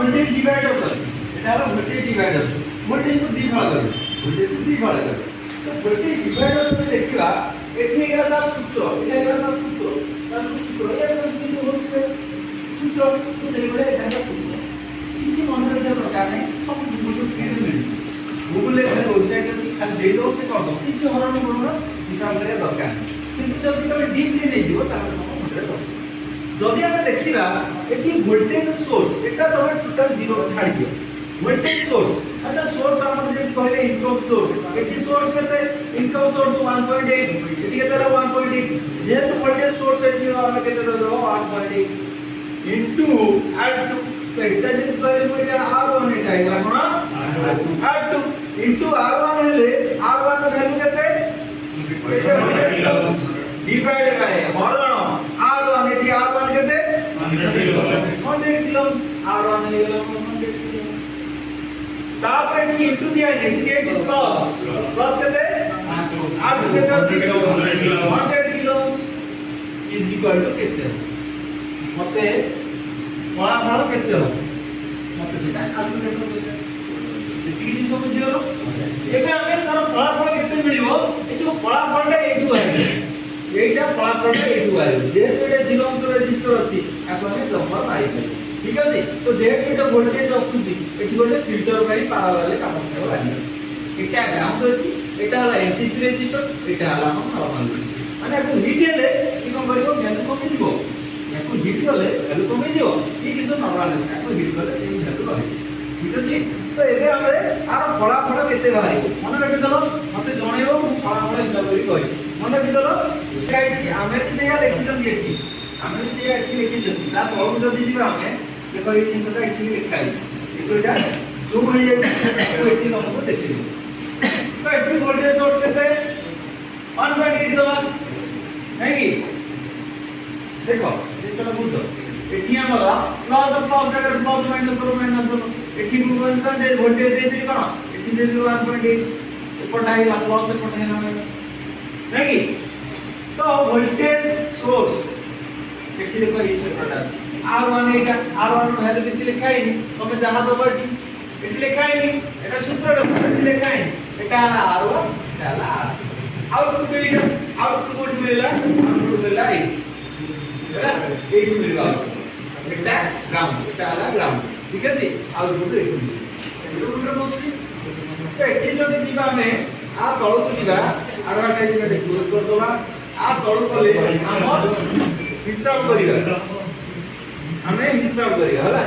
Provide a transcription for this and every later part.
voltage divider sir এটা হলো voltage divider voltage को दी भाग कर वोल्टेज को दी भाग कर तो वोल्टेज डिवाइडर में देखिबा एठी एगला तार सूत्र एटा एगला तार सूत्र तार सूत्र ए जो होते सूत्र तो से बड़े एटा सूत्र किसी मन रखिया दरकार नहीं सब गुगल के मिल गुगल रे वेबसाइट अछि खाली दे दो से कर दो किसी हरण करो हिसाब करे दरकार किंतु जब तबे डीपली नहीं जीवो तार मन रे बस जदि हम देखिबा एठी वोल्टेज सोर्स एटा तबे टोटल जीरो छाड़ दियो वोल्टेज सोर्स अच्छा सोर्स हम जे कहले इनकम सोर्स एटी सोर्स केते इनकम सोर्स 1.8 एटी केते 1.8 जेहेतु वोल्टेज सोर्स एटी हम केते दो 1.8 इनटू R2 तो एटा जे कहले मोटा R1 एटा आइला कोन R2 इनटू R1 हेले R1 वैल्यू केते डिवाइड बाय हरण R1 एटी R1 केते 100 किलो R1 हेले 100 किलो तापर टी इनटू दिया है प्लस करते आप कितने 100 किलो इज इक्वल टू कितने मते बड़ा बड़ा कितने हो मते सेटा कैलकुलेट करो टी सब जीरो एबे हमें तार बड़ा बड़ा कितने मिलिबो ए जो बड़ा बड़ा एटू आइबो एटा बड़ा बड़ा एटू आइबो जेहेतु एटा जीरो अंश रेजिस्टर अछि आपण में जम्पर मारि ठीक है तो जेहेतु एटा वोल्टेज आसुची एठी गोटे फिल्टर करी पैरेलल काम करे लागी एटा ग्राउंड अछि एटा हला एनटीसी रेजिस्टर एटा हला हम नॉर्मल माने को हिट हेले कि कोन करिवो वैल्यू कमी जिवो याको हिट हेले वैल्यू कमी जिवो ई किंतु नॉर्मल अछि याको हिट कले सेही वैल्यू रहे ठीक अछि तो एबे हमरे आर फलाफल केते बाहरिबो मन रखि दलो मते जणैबो मु फलाफल हिसाब करी कहि मन रखि दलो गाइस आमे भी सेया लिखिसन एठी आमे भी सेया एठी लिखिसन ता तळु जदि जिबा आमे देखो ये जिनसटा एक्चुअली लिखा है देखो एटा जूम हो जाए तो एटी हमको देखिए तो एटी वोल्टेज सोर्स केते 1.8 दबा नहीं की देखो ये चलो बुझो एटी हमरा प्लस अगर प्लस माइनस एटी को दे वोल्टेज दे दी करा एटी दे 1.8 ऊपर डाई प्लस ऊपर डाई माइनस नहीं की तो वोल्टेज सोर्स एटी देखो ये सूत्रटा R1 एटा R1 वैल्यू किछि लिखा है तमे जहा दबटी एटी लिखा है एटा सूत्रटा एटी लिखा है एटा R1 एटा आउटपुट एटा आउटपुट कोड मिलला आउटपुट मिलला एटा एटी मिलला एटा ग्राउंड एटा हला ग्राउंड ठीक है जी आउटपुट एटी एटा बसि तो एटी जदि दिबा में आ तळु दिबा एडवर्टाइजमेंट क्लोज कर दबा आ तळु कले हम हिसाब करिबा हमें हिसाब करिया हला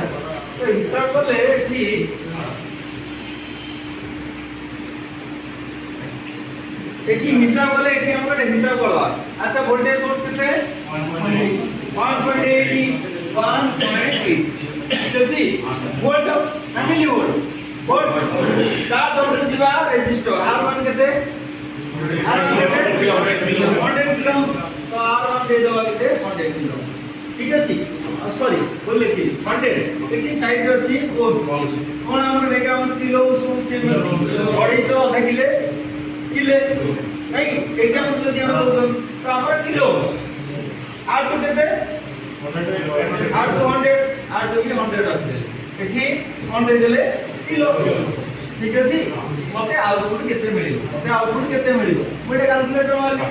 तो हिसाब करले एठी हिसाब करले एठी हम हिसाब करवा अच्छा वोल्टेज सोर्स कितने 1.8 ठीक अछि वोल्ट फैमिली वोल्ट ता दौड़ दिबा रेजिस्टर R1 केते R1 100 किलो तो R1 दे दवा केते 100 किलो ठीक अछि सॉरी बोल लिखी 100 एटी साइड अछि ओम्स कोन हमर मेगा ओम्स किलो ओम्स सेम अछि 250 आधा किले नहीं एग्जांपल जदि हम दो तो हमर किलो R2 केते R2 की 100 अछि एठी 100 देले किलो ठीक अछि मते आउटपुट केते मिलिबो मोटे कैलकुलेटर मारली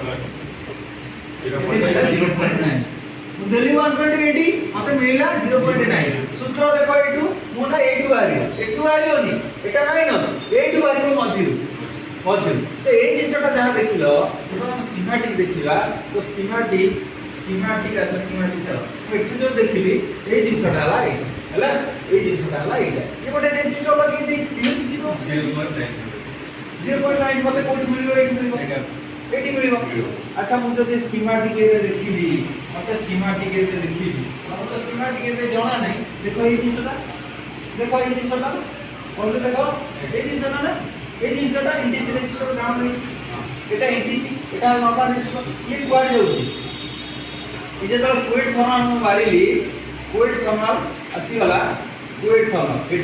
दिल्ली 1.80 मते मिलला 0.9 सूत्र देखो एटू मोना 82 आरियो नी एटा माइनस 82 आरियो मझिरु तो ए जिनसटा जहा देखिलो तो हम स्कीमेटिक देखिबा तो स्कीमेटिक अच्छा स्कीमेटिक चलो एटू जो देखिली ए जिनसटा हला ए जिनसटा हला एटा ये गोटे रेजिस्टर लगी देख 0.9 मते कोड मिलियो 80 मिलियो अच्छा मु जदि स्कीमेटिक ए देखिली मते स्कीमेटिक ए देखिली मते स्कीमेटिक ए जणा नहीं देखो ये जिनसटा और देखो ए जिनसटा ना ए जिनसटा एनटीसी रेजिस्टर काम होई एटा एनटीसी एटा नॉर्मल रेजिस्टर ये कुआड जाउची ए जे तो कोड थर्मल मु मारिली कोड थर्मल आसी वाला कोड थर्मल ए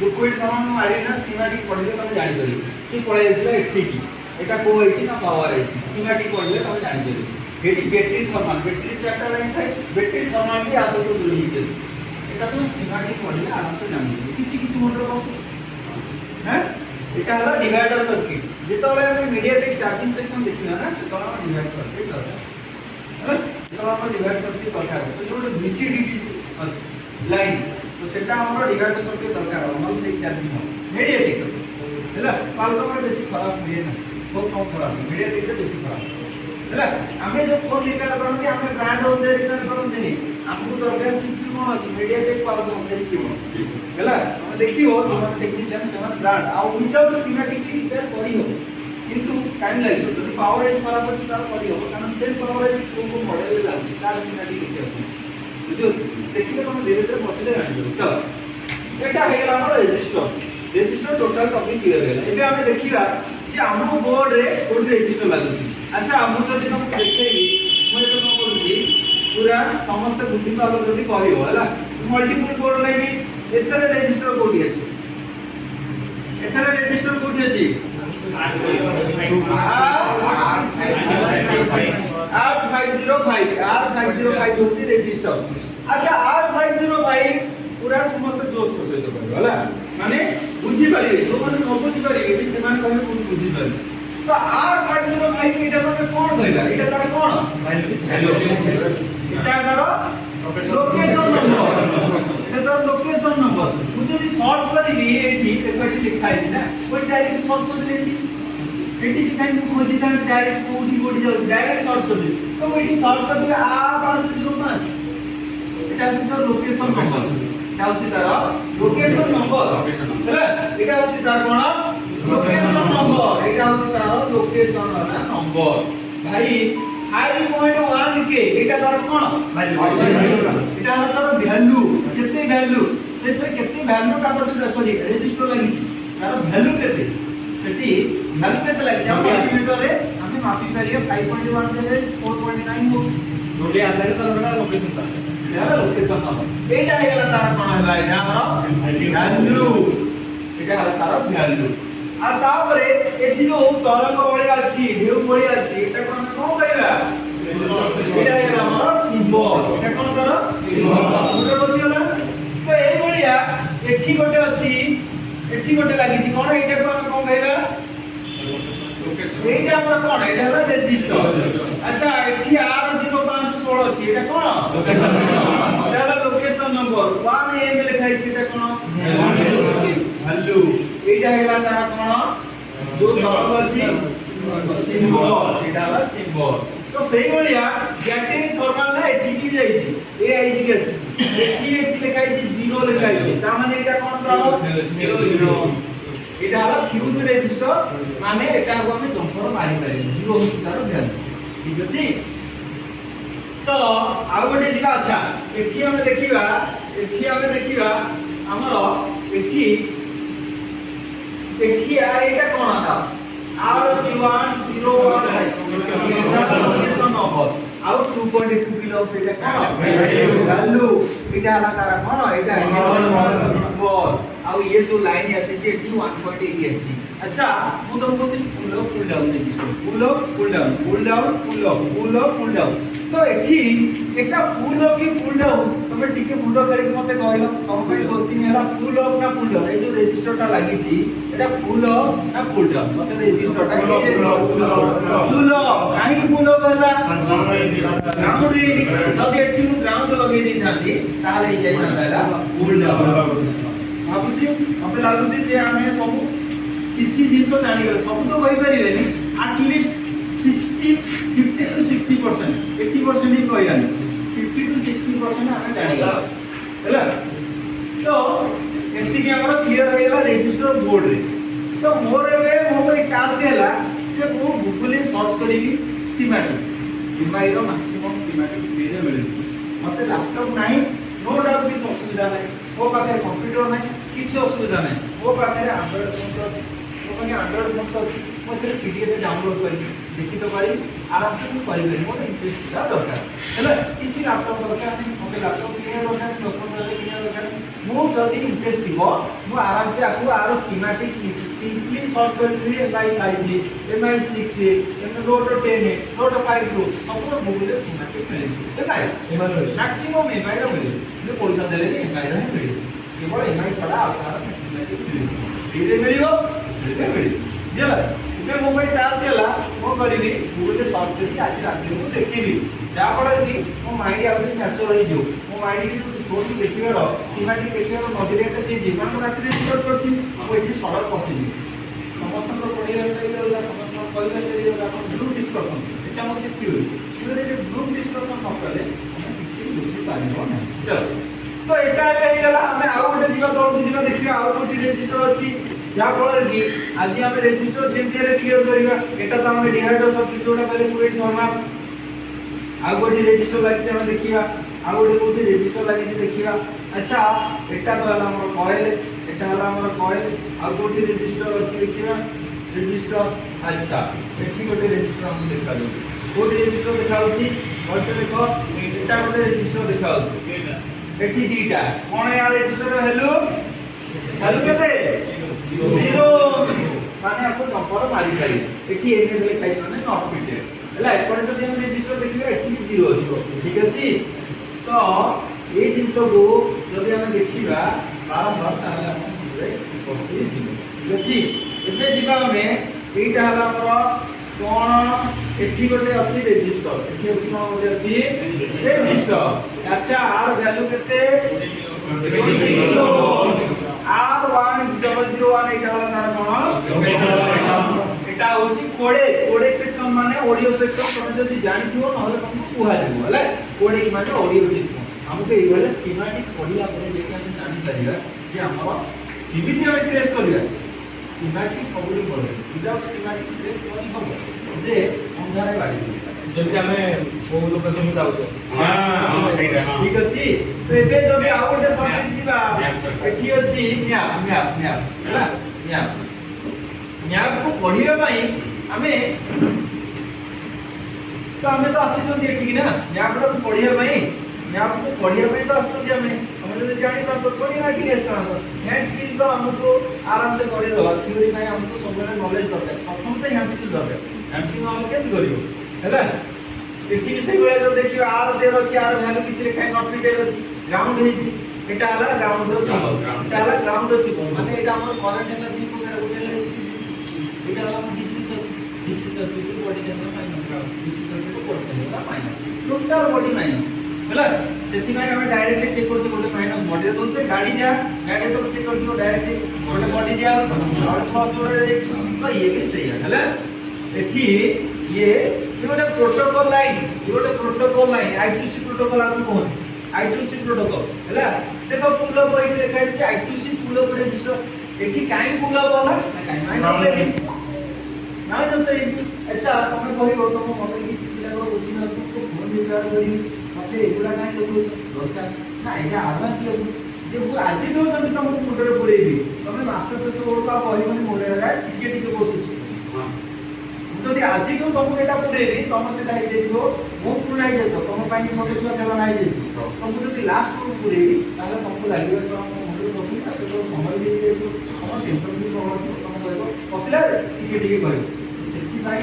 जो कोड थर्मल मु मारिली ना स्कीमेटिक पढले तमे जानि करी से पळे आसीला एठी की एटा को आइसी ना पावर आइसी स्कीमेटिक पढले तमे जानि करी एटी बैटरी थर्मल बैटरी चारटा लाइन थाए बैटरी थर्मल भी आसो तो दुली हिते एटा तो स्कीमेटिक पढ़ले आराम से जानि किछि किछि मोटर बस हैं एटा हला डिवाइडर सर्किट जेतले हम मीडियाटेक चार्जिंग सेक्शन देखिना ना सेतले हम डिवाइडर सर्किट दरकार है तो हम डिवाइडर सर्किट दरकार से जो बीसीडी अछि लाइन तो सेटा हमर डिवाइडर सर्किट दरकार हम देख चार्जिंग हो मीडियाटेक हैला पाल्टो में बेसी खराब हुए ना बहुत कम खराब मीडियाटेक के बेसी खराब हैला हमें जो फोन रिपेयर करन के हमें ब्रांड हो दे रिपेयर करन देनी हमको दरकार सीपी कोन अछि मीडियाटेक पाल्टो एसपी हैला हम देखियो तुम टेक्नीशियन सेवन ब्रांड आ विदाउट स्कीमेटिक रिपेयर करी हो किंतु टाइम लागो যদি পাওয়ার এজ খরাপ আছে তার করি হবে কারণ সেম পাওয়ার এজ কোন মডেল লাগছে তার স্কিমেটিক লিখে বুঝো দেখিলে তুমি ধীরে ধীরে বসিলে জানি চলো এটা হয়ে গেল আমার রেজিস্টার টোটাল টপিক ক্লিয়ার হয়ে গেল এবে আমি দেখিবা যে আমো বোর্ড রে কোন রেজিস্টার লাগুছি আচ্ছা আমো যদি তুমি দেখেই মই তো কোন করছি পুরা সমস্ত বুঝি পালো যদি করিও হলা মল্টিপল বোর্ড নেবি এছাড়া রেজিস্টার কোডি আছে এছাড়া রেজিস্টার কোডি আছে R505 होची रजिस्टर अच्छा R505 पूरा समस्त जोश को सहित करबो हला माने बुझी पारिबे जो माने न बुझी पारिबे भी सेमान कहबे कोन बुझी पारिबे तो R505 एटा तमे कोन कहला एटा तार कोन वैल्यू एटा तार लोकेशन नंबर एटा तार लोकेशन नंबर मुझे भी सर्च करिबी एठी देखो एठी लिखा है ना कोई डायरेक्ट सर्च कर देली एटी से टाइम को होती है डायरेक्ट कोडी जाउ डायरेक्ट सर्च कर दे तो एटी सर्च कर दे R505 এটা হচ্ছে তার লোকেশন নম্বর এটা হচ্ছে তার লোকেশন নম্বর হ্যাঁ এটা হচ্ছে তার কোন লোকেশন নম্বর এটা হচ্ছে তার লোকেশন নম্বর ভাই 5.1 কে এটা তার কোন এটা হচ্ছে তার ভ্যালু কেতে ভ্যালু সেতে কেতে ভ্যালু ক্যাপাসিটি সরি রেজিস্টার লাগিছি তার ভ্যালু কেতে সেটি ভ্যালু কেতে লাগছে আমরা মাল্টিমিটারে আমি মাপি পারিয়ে 5.1 থেকে 4.9 हो जोड़े आधारित तरह लोकेशन ता यार लोकेशन नंबर एटा हेला तार कोन हला एटा हमर वैल्यू एटा हला तार वैल्यू आ तापरे एठी जो तरंग बळी अछि ढेउ बळी अछि एटा कोन कहबा एटा हेला हमर सिंबल एटा कोन कर सिंबल बसी हला तो ए बळिया एठी गोटे अछि एठी गोटे लागि छि कोन एटा कोन कहबा এইটা আমরা কোন এটা হলো রেজিস্টার আচ্ছা এটি R0516 আছে এটা কোন লোকেশন এটা হলো লোকেশন নম্বর 1 এম লেখা আছে এটা কোন ভ্যালু এইটা হলো তার কোন जो তরঙ্গ আছে সিম্বল এটা হলো সিম্বল তো সেই বলিয়া ব্যাটারি থর্মাল না এটি কি যাইছি এ আইসি গেছে এটি লেখা আছে 0 লেখা আছে তার মানে এটা কোন দাও 0 এটা হলো ফিউজ রেজিস্টার মানে এটা আমি জম্পর মারি পারি 0 হচ্ছে তার ভ্যালু ঠিক আছে তো আর গোটে জিগা আচ্ছা এটি আমি দেখিবা আমার এটি এটা কোন আছে R3101 লোকেশন নম্বর আর 2.2 কিলো সেটা কোন ভ্যালু এটা হলা তার কোন এটা নম্বর আর ये जो लाइन আছে যে এটি 1.8 আছে अच्छा ମୁଁ ତମକୁ ପୁଲ ଅପ ପୁଲ ডাউন ଦେଇଛି ପୁଲ ଅପ ପୁଲ ডাউন ପୁଲ ডাউন ପୁଲ ଅପ ପୁଲ ଅପ ପୁଲ ডাউন তো এটি এটা পুল অপ কি পুল ডাউন তুমি টিকে মুন্ড করে মতে কইলো তম পাই কোশ্চেন হেলা পুল অপ না পুল ডাউন এই যে রেজিস্টারটা লাগিছি এটা পুল অপ না পুল ডাউন মতে রেজিস্টারটা পুল অপ কাই কি পুল অপ হেলা গ্রাউন্ড যদি এটি মু গ্রাউন্ড লগাই দেই থাকি তাহলে এই যাই না হেলা পুল ডাউন ভাবুছি মতে লাগুছি যে আমি সব কিছু জিনিস জানি গেল সব তো কই পারিবেনি at least 50 to 60% 80% ही कहि जानी 50 to 60% ଆମେ ଜାଣି गला हैला तो एति के हमर क्लियर हो गेला रजिस्टर बोर्ड रे तो मोर एबे मोर टास्क हैला से मु गूगल सर्च करिवि स्कीमेटिक एमआई रो मैक्सिमम स्कीमेटिक फ्री रे मिले मते लैपटॉप नाही नो डाउट किछ असुविधा नाही मो पाखे कंप्यूटर नाही किछ असुविधा नाही मो पाखे एंड्रॉइड फोन अछि मो पाखे एंड्रॉइड फोन अछि मो तेरे पीडीएफ डाउनलोड करि देखि तो पारी आराम से करि बे मोर इंटरेस्ट दा दरकार हैला किछि लैपटॉप दरकार नहीं मोके लैपटॉप क्लियर दरकार 10-15 क्लियर दरकार मो जदी इंटरेस्ट दिबो मो आराम से आकु आर स्कीमेटिक सिंपली सर्च करि एमआई 5 एमआई 6 नोट 10 नोट 5 सब गूगल स्कीमेटिक मिले हैला मैक्सिमम एमआई रो मिले जो पैसा देले एमआई रे मिलियो केवल एमआई छडा आ तार फैसिलिटी मिलियो एरे मिलियो एरे मिलियो जेला इबे मोबाइल टास्क केला को करबी गूगल रे सर्च करके आज रात को देखिबी जा पड़े कि मो माइंड आ नेचुरल हो जो मो माइंड की फोन देखिबार थीमेटिक देखिबार नजरिया का चेंज कारण रात रे रिसर्च करथि मो एठी सडक पसिबी समस्त को पढिया चाहिए समस्त को कहले चाहिए अपन ग्रुप डिस्कशन एटा मो थ्योरी थ्योरी रे ग्रुप डिस्कशन न कले हम किछि बुझि पारिबो नै चलो तो एटा हे गला हमें आउ गोटे जीवा तळु जीवा देखिबा आउ गोटे रजिस्टर अछि जा फल कि आज हम रजिस्टर जेमती क्लियर करवा एटा तो हम डिवाइडर सर्किट जोटा पहले पूरे नॉर्मल आ गोटे रजिस्टर लागि हम देखिबा आ गोटे रजिस्टर लागि देखिबा अच्छा एटा तो हला हमर कॉइल एटा हला हमर कॉइल आ गोटे रजिस्टर अछि देखिबा रजिस्टर अच्छा एठी गोटे रजिस्टर हम देखा दो गोटे रजिस्टर देखाउची और से देखो एटा गोटे रजिस्टर देखाउची एठी दीटा कोन या रजिस्टर हेलो हेलो केते 0 माने आपको नंबर मारी पारी एठी एनेबल खाइ माने नॉट फिटेड हला एपरे जदि हम रजिस्टर देखिबा एठी 0 अछि ठीक अछि तो ए जिंस को जदि हम देखिबा बारंबार ताले हम पूरे पसी जिवो ठीक अछि एबे जिबा हमें एटा हला हमर कोन एठी गोटे अछि रजिस्टर एठी अछि कोन गोटे अछि रजिस्टर अच्छा आर वैल्यू केते R1001 एटा हला तार कोन एटा होसी कोडेक सेक्शन माने ऑडियो सेक्शन तमे जदि जानि दियो नहले तुमको कुहा देबो हले कोडेक माने ऑडियो सेक्शन हमके एई वाला स्कीमेटिक पढिया परे जे हम जानि परिबा जे हमर विविध में ट्रेस करबा स्कीमेटिक सबुरी पढे विदाउट स्कीमेटिक ट्रेस करि हो जे अंधारे बाडी जल्दी हमें वो लोकेशन में जाऊ हां सही है ठीक अछि तो एबे जदि आ गोटे सर्किट दिबा एठी अछि मैप हैला मैप को पढिबा पई हमें तो आसी जल्दी एठी ना मैप को पढिबा पई तो आसी हमें जदि जानि तो थोड़ी ना ठीक है हैंड स्किल तो हमको आराम से करि दवा थ्योरी में हमको सब नॉलेज दरकार प्रथम तो हैंड स्किल दरकार हैंड स्किल नॉलेज के करियो हैला एठी से गोला जो देखियो आर देर अछि आर वैल्यू किछि लिखा नॉट फिटेड अछि ग्राउंड हेछि एटा हला ग्राउंड रो सिंबल एटा हला ग्राउंड रो सिंबल माने एटा हमर करंट हला दी प्रकार गोटे एसी एटा हला डीसी सर्किट को body tension minus DC circuit को body tension minus total body minus हला सेति में हम डायरेक्टली चेक करछु गोटे माइनस बॉडी रे दोसे गाड़ी तो चेक करछु डायरेक्टली गोटे बॉडी दिया होछ और प्लस जोड़े तो ये भी सही है हला एठी ये गोटे प्रोटोकॉल लाइन I2C प्रोटोकॉल आपन कोन I2C प्रोटोकॉल हला देखो पुल अप एठी लिखा है I2C पुल अप रजिस्टर एठी काई पुल अप होला काई माइनस से अच्छा तुम कहबो तुम मन की चित्रा को क्वेश्चन तुमको फोन रिकॉर्ड करी मते एगुडा काई लगो दरकार ना एटा एडवांस लगो जे वो आज जो तुमको मुंडरे पुरेबी तुम मास शेष होड़ का कहबनी मोरे टिके टिके बसुची हां जदि आज को तुमको एटा पुरेबी तुम सेटा हे जेतो मो पुराई जेतो तुम पाई छोटे छुआ खेला नाही जेतो तुमको जदि लास्ट को पुरेबी ताले तुमको लागियो सो मुंडरे बसुची ताके तो समय भी जेतो हम टेंशन भी प्रॉब्लम तुम कहबो पसला टिके टिके कहबो सेति भाई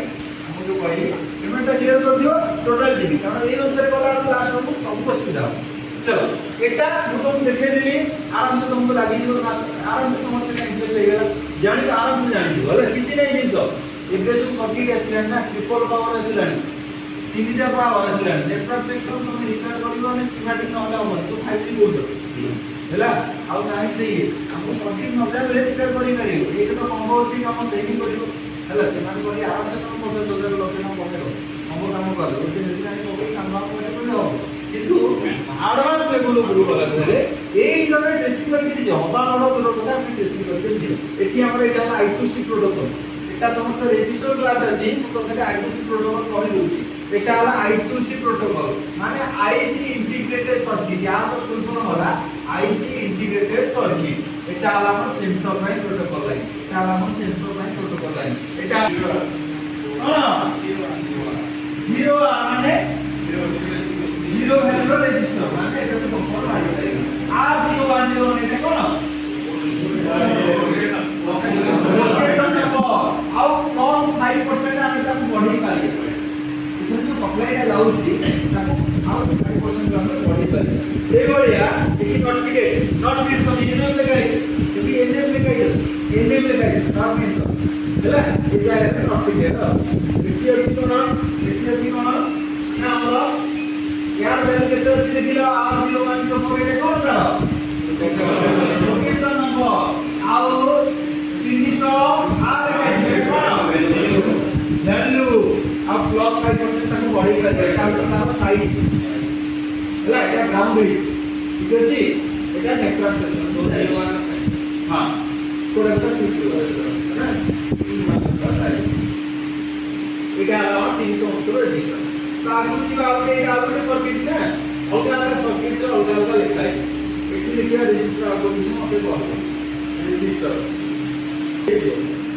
हम जो कहि पेमेंट क्लियर कर दियो टोटल जीबी कारण ए अनुसार कला लास्ट को तुमको सुविधा चलो एटा मु तुम देखे देली आराम से तुमको लागि जो आराम से तुम सेटा इंटरेस्ट हो गया जानि आराम से जानि हो हला किछि नै जिंसो एबे जो सर्किट एसिलेन ना ट्रिपल पावर एसिलेन तीनटा पावर एसिलेन नेटवर्क सेक्शन तुम रिपेयर करियो ने स्कीमेटिक न होला हो तो 5G बोल हला आउ नाही सही हमको सर्किट न जाले रिपेयर करि करियो एक तो कॉम्बो सी हम सेटिंग करियो हला सेमान करी आराम से तुम 50,000 लोके न पकेरो हम काम करो से नहीं जानि कोई काम करे तो किंतु एडवांस लेवल को बोला गले एई समय ड्रेसिंग करके जो हवा नडो तो कथा हम ड्रेसिंग करके दियो एठी हमर एटा I2C प्रोटोकॉल एटा तुमको रजिस्टर क्लास अछि तो कथा I2C प्रोटोकॉल कहि दोछि एटा हला I2C प्रोटोकॉल माने IC इंटीग्रेटेड सर्किट या सब फुल फॉर्म होला IC इंटीग्रेटेड सर्किट एटा हला हमर सेंसर लाइन प्रोटोकॉल लाइन एटा हला हमर सेंसर लाइन प्रोटोकॉल लाइन एटा हां 0 माने 0 वैल्यू रजिस्टर माने एटा तो फॉर्म आ जाएगा R010 एटा कोन लोकेशन नंबर आउ प्लस 5% आमे ताको बढ़ी पारी जो सप्लाई ला लाउची ताको आउ 5% आमे बढ़ी पारी से बढ़िया एनएम लिखा है नॉट मेंशन हैला ए जागा रे नॉट क्लियर एठी अछि कोन ना हमरा यार वैल्यू केते अछि देखिलो आर 01 को पॉइंट कोन ना लोकेशन नंबर आओ 300 आर वैल्यू अब प्लस 5% तक बढ़ी कर एटा तार साइज हैला एटा ग्राउंड है ठीक अछि एटा नेटवर्क सेक्शन तो हां थोड़ा सा ठीक है ना एटा आला 300 उत्तर दिस तो आगु की बात है एटा आगु सर्किट ना अलगा अलगा सर्किट रो अलगा अलगा लिखा है एठी लिखा रजिस्टर आगु की मते कहब रजिस्टर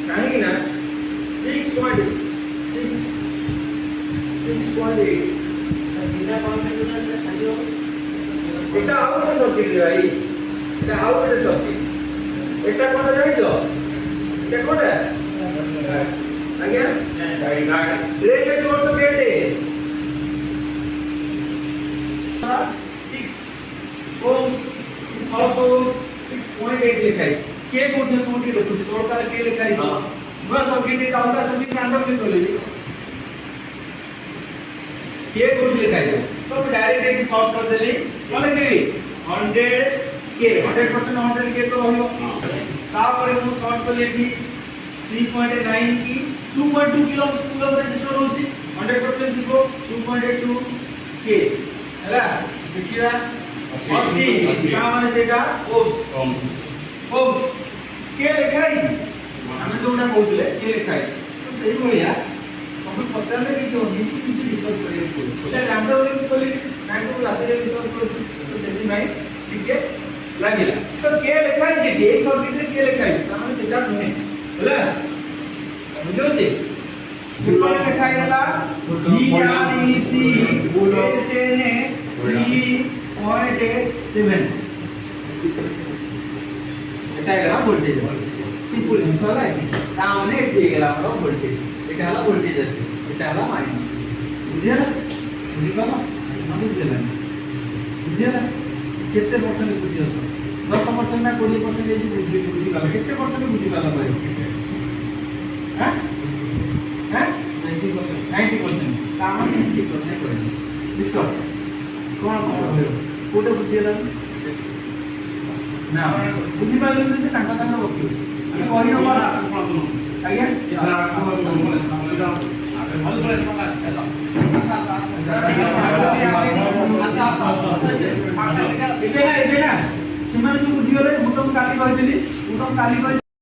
काहे ना 6.8 बिना कॉन्टेंट ना खाली हो এটা আউট সার্কিট রে ভাই এটা আউট সার্কিট এটা কোন জানিছো এটা কোন আজ্ঞা রাইট রেলওয়ে সোর্স কেটে 6 ohms also 6.8 लिखा है के कोठे सोटी देखो सरकार के लिखा है बस सर्किट का अलगा सर्किट के अंदर में खोले के कोठे लिखा है तो डायरेक्ट एक सॉल्व कर देली कोन के 100 के 100% 100 के तो होयो तापर मु सॉल्व कर लेठी 3.9 की 2.2 किलो कूलम रेजिस्टर होची 100% दिखो 2.2 के हैला देखिरा अच्छी का माने सेटा ओम्स के लिखा है हमें जोटा कहउले के लिखा है तो सही भलिया हम पचारले किछ किछ रिसर्च करियो एटा रैंडमली बोली काहे को राते रिसर्च करू तो सेति भाई ठीक है लागिला तो के लिखा है जे एक सर्किट रे के लिखा है माने सेटा नहे हैला बुझो जे ऊपर लिखा है गला VREC वोल्टेज ने 3.7 এটা গলা ভোল্টেজ সিম্পল জিনিস হলা তা মানে এটি গলা আমরা ভোল্টেজ এটা হলা ভোল্টেজ আছে এটা হলা মাইনাস বুঝিয়া না বুঝিবা না আমি বুঝিলা বুঝিয়া না কেতে পার্সেন্ট বুঝিয়া 10% না 20% এই বুঝিবা কেতে পার্সেন্ট বুঝিবা না ভাই হ্যাঁ হ্যাঁ 90% তা মানে ঠিক করে করে বুঝছো কোন কোন কোটা বুঝিলা না বুঝি পাইলেন যে টাকা টাকা বসে আমি কই না বলা আজ্ঞা এটা না ସେମାନେ ଯୋଉ ବୁଝିଗଲେ ମୁଁ ତମକୁ କାଲି କହିଥିଲି